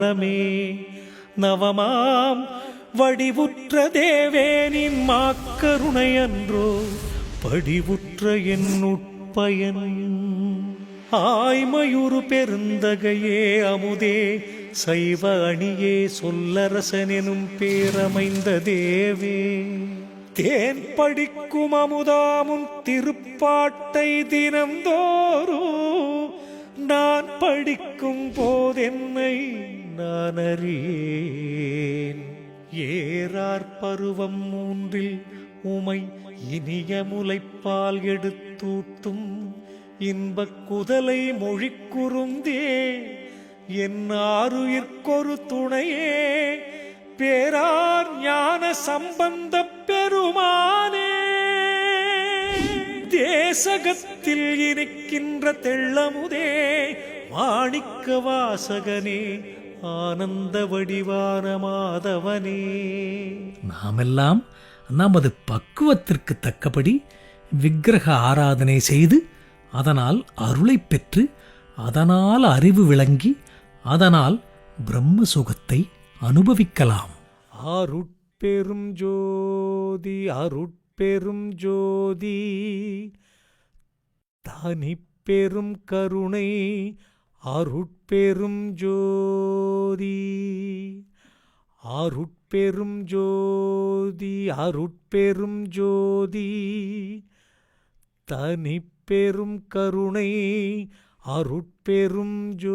நமே நவமாம் வடிவுற்ற தேவேனின் மாக்கருணையன்றோ படிவுற்ற என் உட்பயன் ஆய்மையுறு பெருந்தகையே அமுதே சைவ அணியே சொல்லரசனெனும் பேரமைந்த தேவே தேன் படிக்கும் அமுதாமுன் திருப்பாட்டை தினந்தோறும் நான் படிக்கும் போதென்னை நான் அறியேன் ஏறார் பருவம் மூன்றில் உமை இனிய முலைப்பால் எடுத்தூட்டும் இன்பக் குதலை மொழிக்குறுந்தே என் ஆருயிர்க்கொரு துணையே பேரார் ஞான சம்பந்த பெருமானே தேசகத்தில் இனிக்கின்ற தெள்ளமுதே மாணிக்க வாசகனே ஆனந்த வடிவான மாதவனே. நாமெல்லாம் நமது பக்குவத்திற்கு தக்கபடி விக்கிரக ஆராதனை செய்து அதனால் அருளை பெற்று அதனால் அறிவு விளங்கி அதனால் பிரம்ம சுகத்தை அனுபவிக்கலாம். அருட்பெரும் ஜோதி அருட்பெரும் ஜோதி தனிப்பெரும் கருணை அருட்பெரும் ஜோதி அருட்பெரும் ஜோதி அருட்பெரும் ஜோதி தனிப்பெரும் கருணை அருட்பெரும் ஜோதி.